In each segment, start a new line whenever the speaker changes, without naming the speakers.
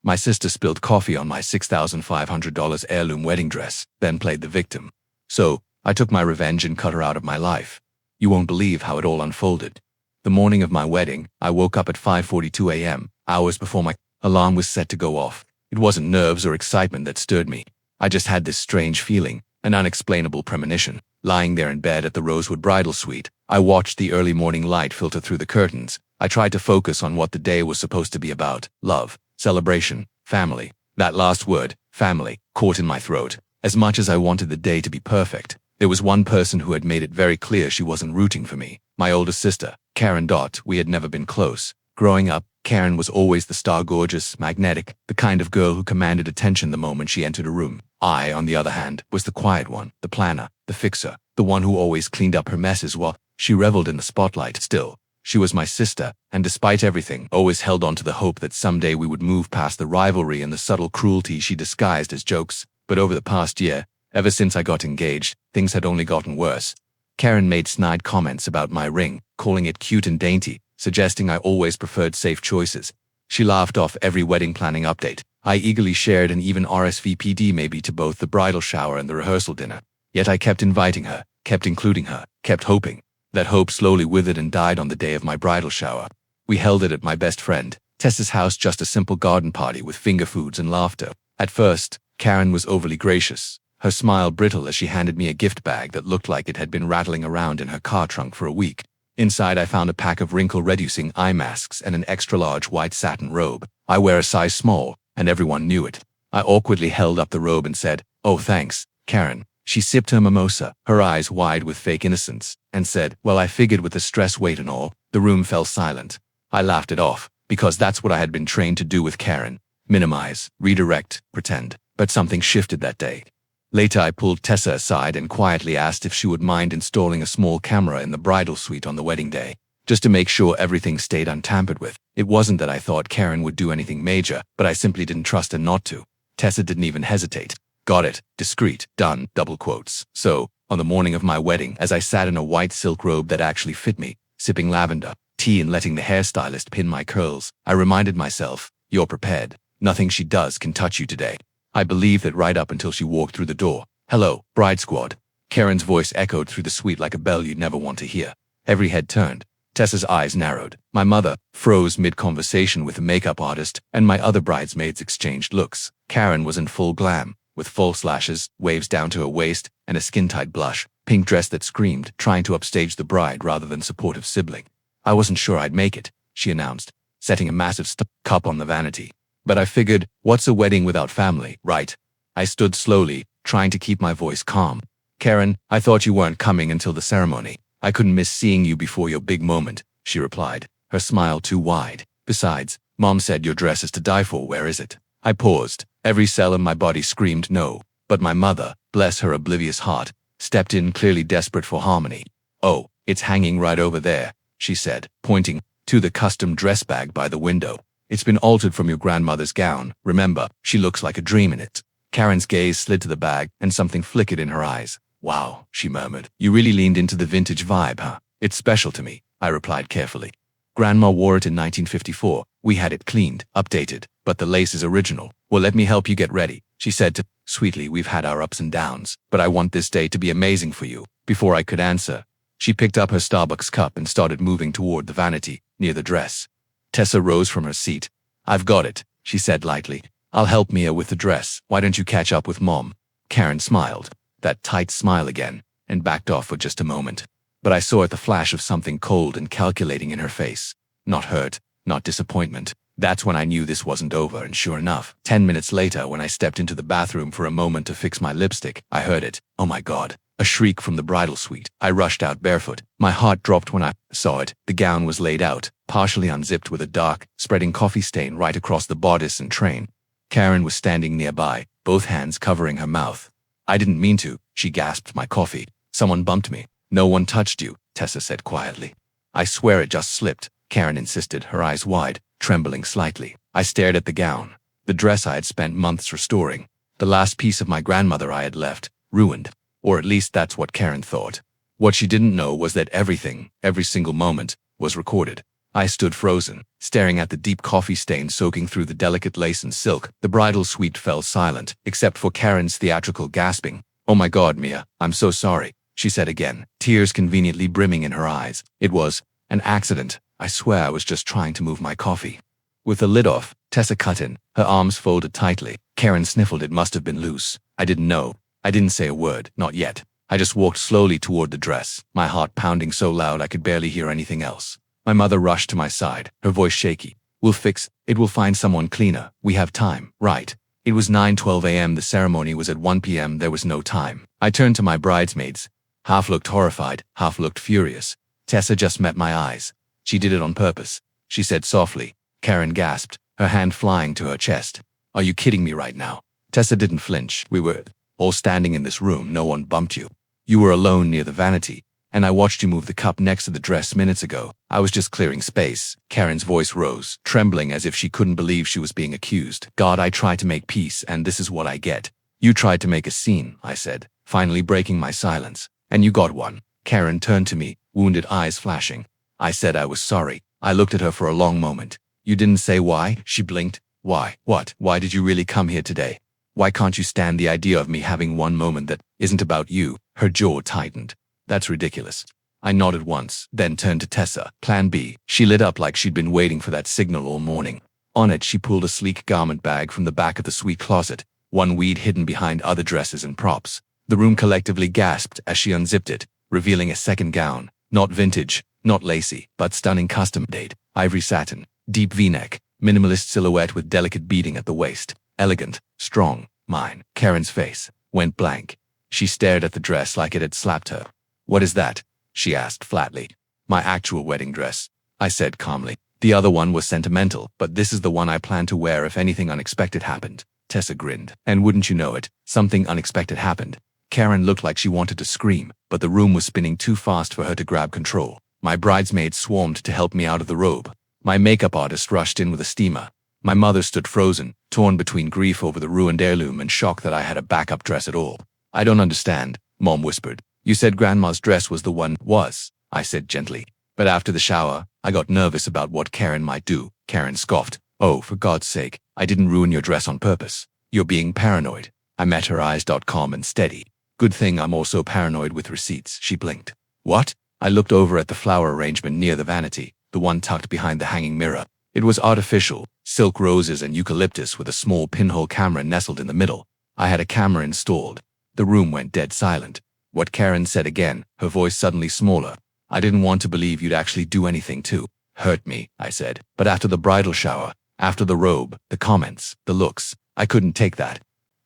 My sister spilled coffee on my $6,500 heirloom wedding dress, then played the victim. So, I took my revenge and cut her out of my life. You won't believe how it all unfolded. The morning of my wedding, I woke up at 5:42 a.m., hours before my alarm was set to go off. It wasn't nerves or excitement that stirred me. I just had this strange feeling, an unexplainable premonition. Lying there in bed at the Rosewood Bridal Suite, I watched the early morning light filter through the curtains. I tried to focus on what the day was supposed to be about: love, celebration, family. That last word, family, caught in my throat. As much as I wanted the day to be perfect, there was one person who had made it very clear she wasn't rooting for me. My older sister, Karen. We had never been close. Growing up, Karen was always the star-gorgeous, magnetic, the kind of girl who commanded attention the moment she entered a room. I, on the other hand, was the quiet one, the planner, the fixer, the one who always cleaned up her messes while she reveled in the spotlight. Still, she was my sister, and despite everything, always held on to the hope that someday we would move past the rivalry and the subtle cruelty she disguised as jokes. But over the past year, ever since I got engaged, things had only gotten worse. Karen made snide comments about my ring, calling it cute and dainty, suggesting I always preferred safe choices. She laughed off every wedding planning update I eagerly shared and even RSVP'd maybe to both the bridal shower and the rehearsal dinner. Yet I kept inviting her, kept including her, kept hoping. That hope slowly withered and died on the day of my bridal shower. We held it at my best friend, Tessa's house, just a simple garden party with finger foods and laughter. At first, Karen was overly gracious, her smile brittle as she handed me a gift bag that looked like it had been rattling around in her car trunk for a week. Inside, I found a pack of wrinkle-reducing eye masks and an extra-large white satin robe. I wear a size small, and everyone knew it. I awkwardly held up the robe and said, "Oh, thanks, Karen." She sipped her mimosa, her eyes wide with fake innocence, and said, "Well, I figured with the stress weight and all." The room fell silent. I laughed it off, because that's what I had been trained to do with Karen: minimize, redirect, pretend. But something shifted that day. Later, I pulled Tessa aside and quietly asked if she would mind installing a small camera in the bridal suite on the wedding day, just to make sure everything stayed untampered with. It wasn't that I thought Karen would do anything major, but I simply didn't trust her not to. Tessa didn't even hesitate. "Got it, discreet, done," double quotes. So, on the morning of my wedding, as I sat in a white silk robe that actually fit me, sipping lavender tea and letting the hairstylist pin my curls, I reminded myself, "You're prepared. Nothing she does can touch you today." I believed that right up until she walked through the door. "Hello, bride squad." Karen's voice echoed through the suite like a bell you'd never want to hear. Every head turned. Tessa's eyes narrowed. My mother froze mid-conversation with the makeup artist, and my other bridesmaids exchanged looks. Karen was in full glam, with false lashes, waves down to her waist, and a skin-tight blush, pink dress that screamed, trying to upstage the bride rather than supportive sibling. "I wasn't sure I'd make it," she announced, setting a massive cup on the vanity. "But I figured, what's a wedding without family, right?" I stood slowly, trying to keep my voice calm. "Karen, I thought you weren't coming until the ceremony. I couldn't miss seeing you before your big moment," she replied, her smile too wide. "Besides, Mom said your dress is to die for. Where is it?" I paused. Every cell in my body screamed no, but my mother, bless her oblivious heart, stepped in, clearly desperate for harmony. "Oh, it's hanging right over there," she said, pointing to the custom dress bag by the window. "It's been altered from your grandmother's gown. Remember, she looks like a dream in it." Karen's gaze slid to the bag, and something flickered in her eyes. "Wow," she murmured. "You really leaned into the vintage vibe, huh?" "It's special to me," I replied carefully. "Grandma wore it in 1954. We had it cleaned, updated, but the lace is original." "Well, let me help you get ready," she said sweetly. "We've had our ups and downs, but I want this day to be amazing for you." Before I could answer, she picked up her Starbucks cup and started moving toward the vanity, near the dress. Tessa rose from her seat. "I've got it," she said lightly. "I'll help Mia with the dress. Why don't you catch up with Mom?" Karen smiled, that tight smile again, and backed off for just a moment. But I saw the flash of something cold and calculating in her face. Not hurt, not disappointment. That's when I knew this wasn't over, and sure enough, 10 minutes later, when I stepped into the bathroom for a moment to fix my lipstick, I heard it. Oh my God. A shriek from the bridal suite. I rushed out barefoot. My heart dropped when I saw it. The gown was laid out, partially unzipped with a dark, spreading coffee stain right across the bodice and train. Karen was standing nearby, both hands covering her mouth. "I didn't mean to," she gasped. "My coffee. Someone bumped me." "No one touched you," Tessa said quietly. "I swear it just slipped," Karen insisted, her eyes wide, trembling slightly. I stared at the gown, the dress I had spent months restoring, the last piece of my grandmother I had left, ruined. Or at least that's what Karen thought. What she didn't know was that everything, every single moment, was recorded. I stood frozen, staring at the deep coffee stain soaking through the delicate lace and silk. The bridal suite fell silent, except for Karen's theatrical gasping. "Oh my God, Mia, I'm so sorry," she said again, tears conveniently brimming in her eyes. "It was an accident. I swear I was just trying to move my coffee." With the lid off, Tessa cut in, her arms folded tightly. Karen sniffled. "It must have been loose." "I didn't know." I didn't say a word, not yet. I just walked slowly toward the dress, my heart pounding so loud I could barely hear anything else. My mother rushed to my side, her voice shaky. "We'll fix it. We'll find someone cleaner. We have time, right?" It was 9:12 a.m. The ceremony was at 1 p.m. There was no time. I turned to my bridesmaids. Half looked horrified, half looked furious. Tessa just met my eyes. "She did it on purpose," she said softly. Karen gasped, her hand flying to her chest. "Are you kidding me right now?" Tessa didn't flinch. "We were all standing in this room. No one bumped you. You were alone near the vanity, and I watched you move the cup next to the dress minutes ago. I was just clearing space." Karen's voice rose, trembling as if she couldn't believe she was being accused. "God, I tried to make peace, and this is what I get." "You tried to make a scene," I said, finally breaking my silence. "And you got one." Karen turned to me, wounded eyes flashing. I said I was sorry. I looked at her for a long moment. "You didn't say why?" She blinked. "Why? What? Why did you really come here today? Why can't you stand the idea of me having one moment that isn't about you?" Her jaw tightened. "That's ridiculous." I nodded once, then turned to Tessa. "Plan B." She lit up like she'd been waiting for that signal all morning. On it, she pulled a sleek garment bag from the back of the suite closet, one weed hidden behind other dresses and props. The room collectively gasped as she unzipped it, revealing a second gown. Not vintage, not lacy, but stunning custom-made. Ivory satin, deep V-neck, minimalist silhouette with delicate beading at the waist. Elegant, strong, mine. Karen's face went blank. She stared at the dress like it had slapped her. "What is that?" she asked flatly. "My actual wedding dress," I said calmly. "The other one was sentimental, but this is the one I plan to wear if anything unexpected happened." Tessa grinned. "And wouldn't you know it, something unexpected happened." Karen looked like she wanted to scream, but the room was spinning too fast for her to grab control. My bridesmaids swarmed to help me out of the robe. My makeup artist rushed in with a steamer. My mother stood frozen, torn between grief over the ruined heirloom and shock that I had a backup dress at all. "I don't understand," Mom whispered. "You said Grandma's dress was the one." "Was," I said gently. "But after the shower, I got nervous about what Karen might do." Karen scoffed. "Oh, for God's sake, I didn't ruin your dress on purpose. You're being paranoid." I met her eyes calm and steady. "Good thing I'm also paranoid with receipts." She blinked. "What?" I looked over at the flower arrangement near the vanity, the one tucked behind the hanging mirror. It was artificial, silk roses and eucalyptus with a small pinhole camera nestled in the middle. I had a camera installed. The room went dead silent. What Karen said again, her voice suddenly smaller. "I didn't want to believe you'd actually do anything to hurt me," I said. "But after the bridal shower, after the robe, the comments, the looks, I couldn't take that."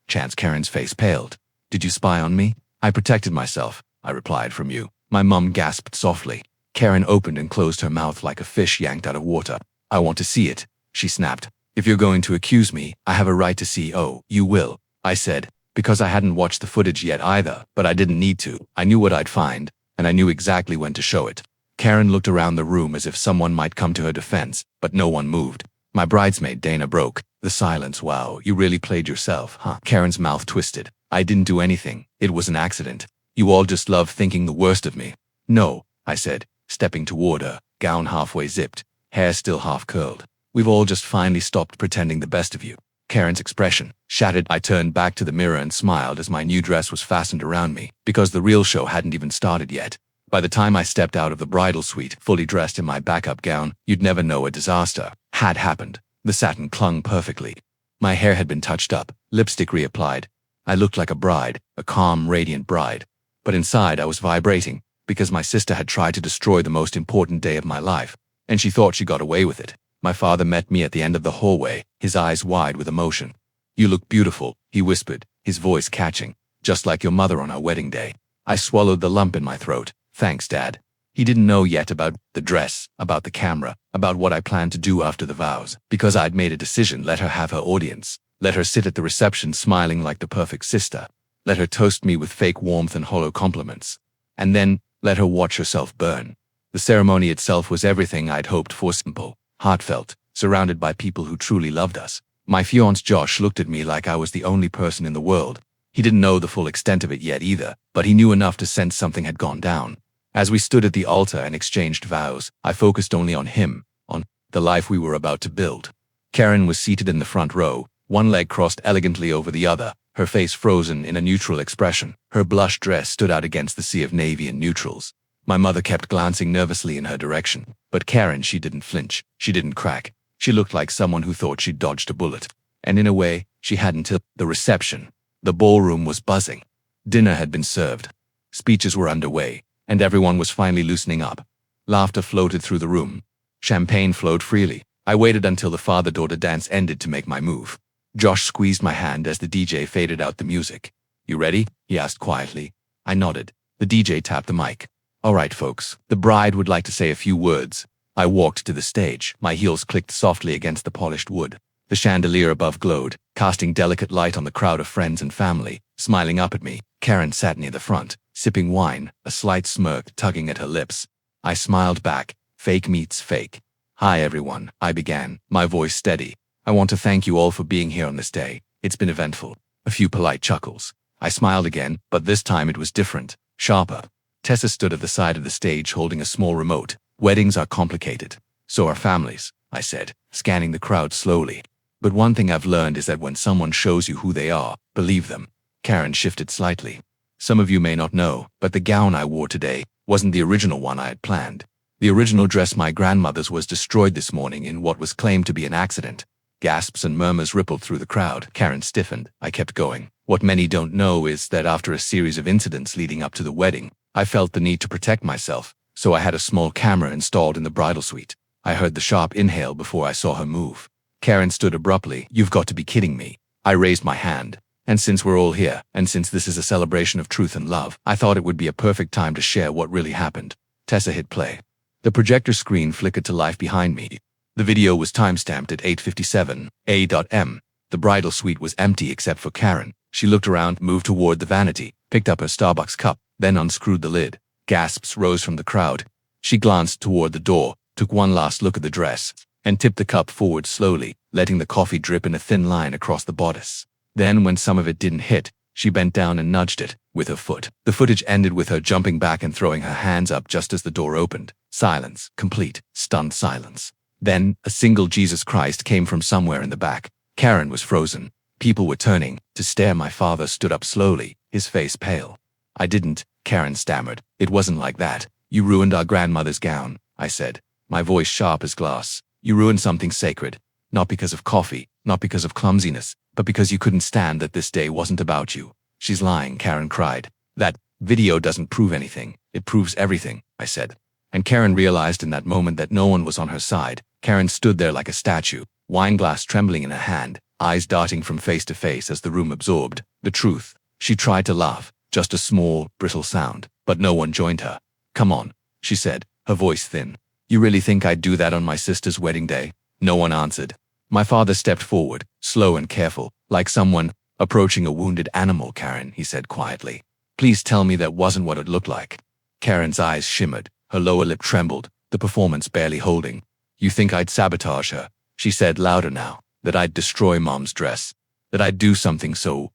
Karen's face paled. "Did you spy on me?" "I protected myself," I replied. "From you." My mum gasped softly. Karen opened and closed her mouth like a fish yanked out of water. "I want to see it," she snapped. "If you're going to accuse me, I have a right to see." "Oh, you will," I said, because I hadn't watched the footage yet either, but I didn't need to. I knew what I'd find, and I knew exactly when to show it. Karen looked around the room as if someone might come to her defense, but no one moved. My bridesmaid Dana broke the silence. "Wow, you really played yourself, huh?" Karen's mouth twisted. "I didn't do anything. It was an accident. You all just love thinking the worst of me." "No," I said, stepping toward her, gown halfway zipped, hair still half curled. "We've all just finally stopped pretending the best of you." Karen's expression shattered. I turned back to the mirror and smiled as my new dress was fastened around me, because the real show hadn't even started yet. By the time I stepped out of the bridal suite, fully dressed in my backup gown, you'd never know a disaster had happened. The satin clung perfectly. My hair had been touched up, lipstick reapplied. I looked like a bride, a calm, radiant bride. But inside I was vibrating, because my sister had tried to destroy the most important day of my life, and she thought she got away with it. My father met me at the end of the hallway, his eyes wide with emotion. "You look beautiful," he whispered, his voice catching, "just like your mother on our wedding day." I swallowed the lump in my throat. "Thanks, Dad." He didn't know yet about the dress, about the camera, about what I planned to do after the vows, because I'd made a decision. Let her have her audience. Let her sit at the reception smiling like the perfect sister. Let her toast me with fake warmth and hollow compliments. And then, let her watch herself burn. The ceremony itself was everything I'd hoped for: simple, heartfelt, surrounded by people who truly loved us. My fiancé Josh looked at me like I was the only person in the world. He didn't know the full extent of it yet either, but he knew enough to sense something had gone down. As we stood at the altar and exchanged vows, I focused only on him. on the life we were about to build. Karen was seated in the front row, one leg crossed elegantly over the other, her face frozen in a neutral expression. Her blush dress stood out against the sea of navy and neutrals. My mother kept glancing nervously in her direction, but Karen, she didn't flinch, she didn't crack. She looked like someone who thought she'd dodged a bullet. And in a way, she hadn't till the reception. The ballroom was buzzing. Dinner had been served. Speeches were underway, and everyone was finally loosening up. Laughter floated through the room. Champagne flowed freely. I waited until the father-daughter dance ended to make my move. Josh squeezed my hand as the DJ faded out the music. "You ready?" he asked quietly. I nodded. The DJ tapped the mic. "All right, folks. The bride would like to say a few words." I walked to the stage. My heels clicked softly against the polished wood. The chandelier above glowed, casting delicate light on the crowd of friends and family. Smiling up at me, Karen sat near the front, sipping wine, a slight smirk tugging at her lips. I smiled back. Fake meets fake. "Hi everyone," I began, my voice steady. "I want to thank you all for being here on this day. It's been eventful." A few polite chuckles. I smiled again, but this time it was different, sharper. Tessa stood at the side of the stage holding a small remote. "Weddings are complicated. So are families," I said, scanning the crowd slowly. "But one thing I've learned is that when someone shows you who they are, believe them." Karen shifted slightly. "Some of you may not know, but the gown I wore today wasn't the original one I had planned. The original dress my grandmother's was destroyed this morning in what was claimed to be an accident." Gasps and murmurs rippled through the crowd. Karen stiffened. I kept going. "What many don't know is that after a series of incidents leading up to the wedding, I felt the need to protect myself, so I had a small camera installed in the bridal suite." I heard the sharp inhale before I saw her move. Karen stood abruptly. "You've got to be kidding me." I raised my hand. "And since we're all here, and since this is a celebration of truth and love, I thought it would be a perfect time to share what really happened." Tessa hit play. The projector screen flickered to life behind me. The video was timestamped at 8:57 a.m. The bridal suite was empty except for Karen. She looked around, moved toward the vanity, picked up her Starbucks cup, then unscrewed the lid. Gasps rose from the crowd. She glanced toward the door, took one last look at the dress, and tipped the cup forward slowly, letting the coffee drip in a thin line across the bodice. Then, when some of it didn't hit, she bent down and nudged it with her foot. The footage ended with her jumping back and throwing her hands up just as the door opened. Silence, complete, stunned silence. Then, a single Jesus Christ came from somewhere in the back. Karen was frozen. People were turning to stare. My father stood up slowly, his face pale. "I didn't," Karen stammered. "It wasn't like that. You ruined our grandmother's gown," I said, my voice sharp as glass. "You ruined something sacred. Not because of coffee, not because of clumsiness, but because you couldn't stand that this day wasn't about you." "She's lying," Karen cried. "That video doesn't prove anything. It proves everything," I said. And Karen realized in that moment that no one was on her side. Karen stood there like a statue, wine glass trembling in her hand, eyes darting from face to face as the room absorbed the truth. She tried to laugh, just a small, brittle sound, but no one joined her. "Come on," she said, her voice thin. "You really think I'd do that on my sister's wedding day?" No one answered. My father stepped forward, slow and careful, like someone approaching a wounded animal. "Karen," he said quietly, "please tell me that wasn't what it looked like." Karen's eyes shimmered, her lower lip trembled, the performance barely holding. "You think I'd sabotage her?" she said louder now. "That I'd destroy Mom's dress? That I'd do something so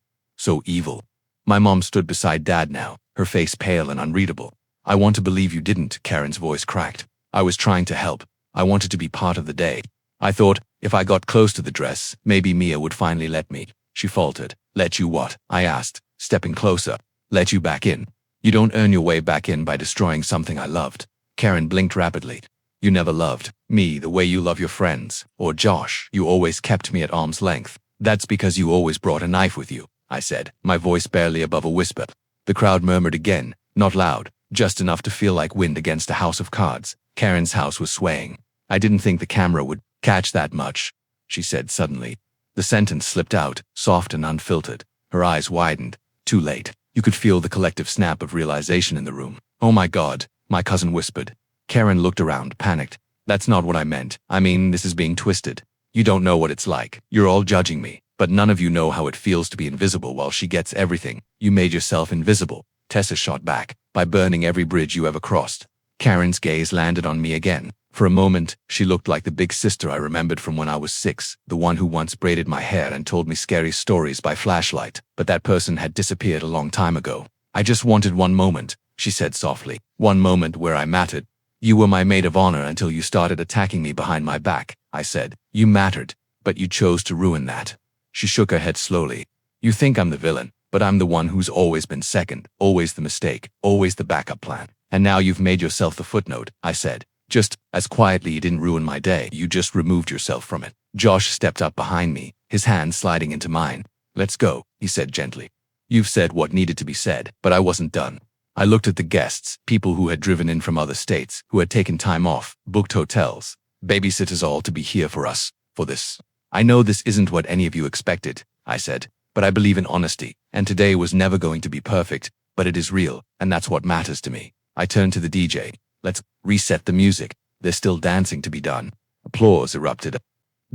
evil?" My mom stood beside Dad now, her face pale and unreadable. "I want to believe you didn't," Karen's voice cracked. "I was trying to help. I wanted to be part of the day. I thought, if I got close to the dress, maybe Mia would finally let me." She faltered. "Let you what?" I asked, stepping closer. "Let you back in. You don't earn your way back in by destroying something I loved." Karen blinked rapidly. "You never loved me the way you love your friends, or Josh. You always kept me at arm's length. That's because you always brought a knife with you," I said, my voice barely above a whisper. The crowd murmured again, not loud, just enough to feel like wind against a house of cards. Karen's house was swaying. "I didn't think the camera would catch that much," she said suddenly. The sentence slipped out, soft and unfiltered. Her eyes widened. "Too late." You could feel the collective snap of realization in the room. "Oh my God," my cousin whispered. Karen looked around, panicked. "That's not what I meant. I mean, this is being twisted. You don't know what it's like. You're all judging me, but none of you know how it feels to be invisible while she gets everything. You made yourself invisible." Tessa shot back, "By burning every bridge you ever crossed." Karen's gaze landed on me again. For a moment, she looked like the big sister I remembered from when I was 6, the one who once braided my hair and told me scary stories by flashlight, but that person had disappeared a long time ago. "I just wanted one moment," she said softly. "One moment where I mattered." You were my maid of honor until you started attacking me behind my back, I said. You mattered, but you chose to ruin that. She shook her head slowly. You think I'm the villain, but I'm the one who's always been second, always the mistake, always the backup plan. And now you've made yourself the footnote, I said. Just as quietly, you didn't ruin my day, you just removed yourself from it. Josh stepped up behind me, his hand sliding into mine. Let's go, he said gently. You've said what needed to be said, but I wasn't done. I looked at the guests, people who had driven in from other states, who had taken time off, booked hotels, babysitters, all to be here for us, for this. I know this isn't what any of you expected, I said, but I believe in honesty, and today was never going to be perfect, but it is real, and that's what matters to me. I turned to the DJ. Let's reset the music. There's still dancing to be done. Applause erupted.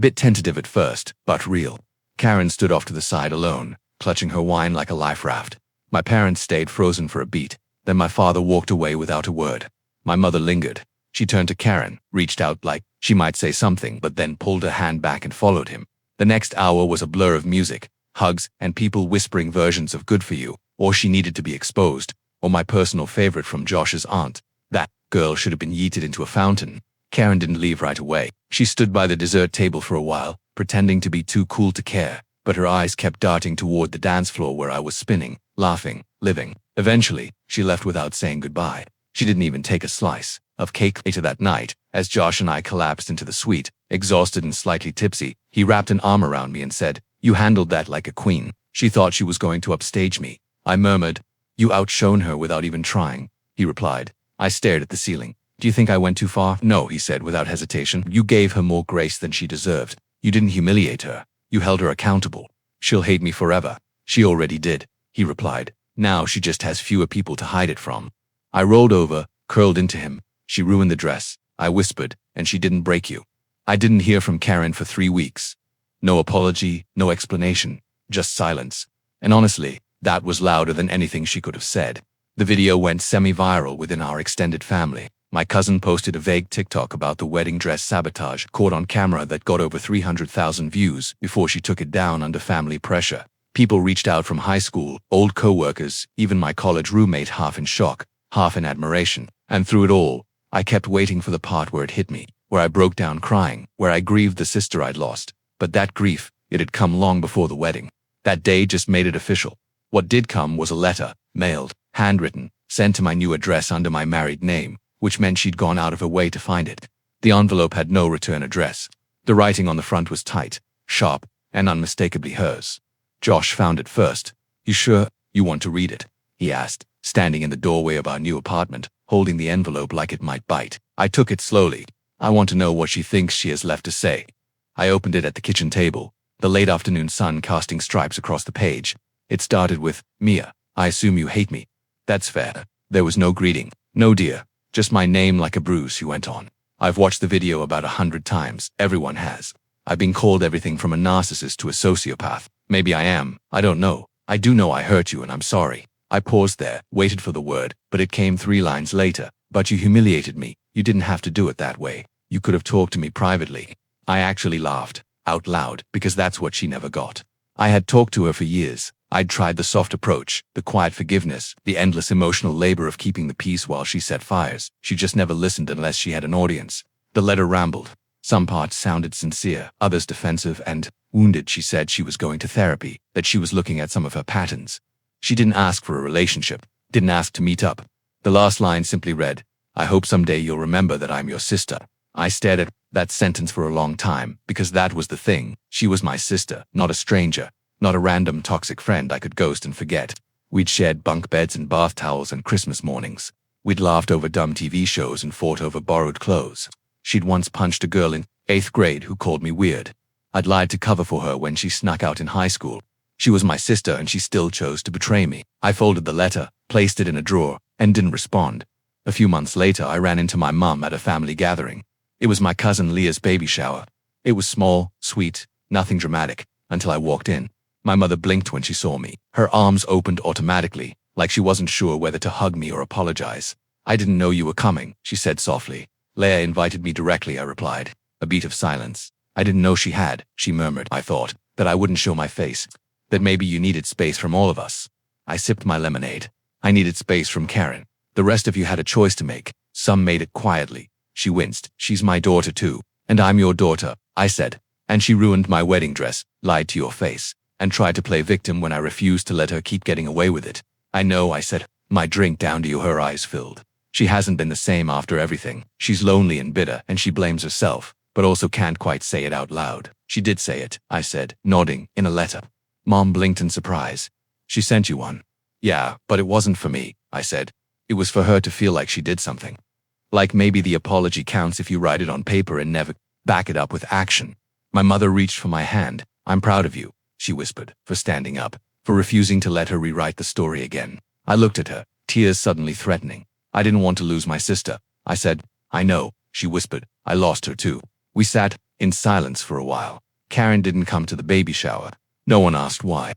Bit tentative at first, but real. Karen stood off to the side alone, clutching her wine like a life raft. My parents stayed frozen for a beat. Then my father walked away without a word. My mother lingered. She turned to Karen, reached out like she might say something, but then pulled her hand back and followed him. The next hour was a blur of music, hugs, and people whispering versions of good for you, or she needed to be exposed, or my personal favorite from Josh's aunt. That girl should have been yeeted into a fountain. Karen didn't leave right away. She stood by the dessert table for a while, pretending to be too cool to care, but her eyes kept darting toward the dance floor where I was spinning, laughing, living. Eventually, she left without saying goodbye. She didn't even take a slice of cake. Later that night, as Josh and I collapsed into the suite, exhausted and slightly tipsy, he wrapped an arm around me and said, "You handled that like a queen." She thought she was going to upstage me. I murmured, "You outshone her without even trying," he replied. I stared at the ceiling. "Do you think I went too far?" "No," he said without hesitation. "You gave her more grace than she deserved. You didn't humiliate her. You held her accountable." "She'll hate me forever." "She already did," he replied. "Now she just has fewer people to hide it from." I rolled over, curled into him. "She ruined the dress," I whispered, "and she didn't break you." I didn't hear from Karen for 3 weeks. No apology, no explanation, just silence. And honestly, that was louder than anything she could have said. The video went semi-viral within our extended family. My cousin posted a vague TikTok about the wedding dress sabotage caught on camera that got over 300,000 views before she took it down under family pressure. People reached out from high school, old co-workers, even my college roommate, half in shock, half in admiration. And through it all, I kept waiting for the part where it hit me, where I broke down crying, where I grieved the sister I'd lost. But that grief, it had come long before the wedding. That day just made it official. What did come was a letter, mailed, handwritten, sent to my new address under my married name, which meant she'd gone out of her way to find it. The envelope had no return address. The writing on the front was tight, sharp, and unmistakably hers. "Josh found it first. You sure you want to read it?" he asked, standing in the doorway of our new apartment, holding the envelope like it might bite. I took it slowly. I want to know what she thinks she has left to say. I opened it at the kitchen table, the late afternoon sun casting stripes across the page. It started with, "Mia, I assume you hate me." "That's fair." There was no greeting. "No dear. Just my name like a bruise," he went on. "I've watched the video about 100 times. Everyone has. I've been called everything from a narcissist to a sociopath. Maybe I am. I don't know. I do know I hurt you and I'm sorry." I paused there, waited for the word, but it came 3 lines later. "But you humiliated me. You didn't have to do it that way. You could have talked to me privately." I actually laughed, out loud, because that's what she never got. I had talked to her for years. I'd tried the soft approach, the quiet forgiveness, the endless emotional labor of keeping the peace while she set fires. She just never listened unless she had an audience. The letter rambled. Some parts sounded sincere, others defensive and wounded. She said she was going to therapy, that she was looking at some of her patterns. She didn't ask for a relationship, didn't ask to meet up. The last line simply read, "I hope someday you'll remember that I'm your sister." I stared at that sentence for a long time, because that was the thing. She was my sister, not a stranger, not a random toxic friend I could ghost and forget. We'd shared bunk beds and bath towels and Christmas mornings. We'd laughed over dumb TV shows and fought over borrowed clothes. She'd once punched a girl in 8th grade who called me weird. I'd lied to cover for her when she snuck out in high school. She was my sister and she still chose to betray me. I folded the letter, placed it in a drawer, and didn't respond. A few months later, I ran into my mum at a family gathering. It was my cousin Leah's baby shower. It was small, sweet, nothing dramatic, until I walked in. My mother blinked when she saw me. Her arms opened automatically, like she wasn't sure whether to hug me or apologize. "I didn't know you were coming," she said softly. "Leah invited me directly," I replied. A beat of silence. "I didn't know she had," she murmured. "I thought that I wouldn't show my face, that maybe you needed space from all of us." I sipped my lemonade. I needed space from Karen. The rest of you had a choice to make. Some made it quietly. She winced. She's my daughter too. And I'm your daughter, I said. And she ruined my wedding dress, lied to your face, and tried to play victim when I refused to let her keep getting away with it. I know, I said, my drink down to you. Her eyes filled. She hasn't been the same after everything. She's lonely and bitter, and she blames herself, but also can't quite say it out loud. She did say it, I said, nodding, in a letter. Mom blinked in surprise. She sent you one. Yeah, but it wasn't for me, I said. It was for her to feel like she did something. Like maybe the apology counts if you write it on paper and never back it up with action. My mother reached for my hand. I'm proud of you, she whispered, for standing up, for refusing to let her rewrite the story again. I looked at her, tears suddenly threatening. I didn't want to lose my sister. I said, I know, she whispered. I lost her too. We sat in silence for a while. Karen didn't come to the baby shower. No one asked why.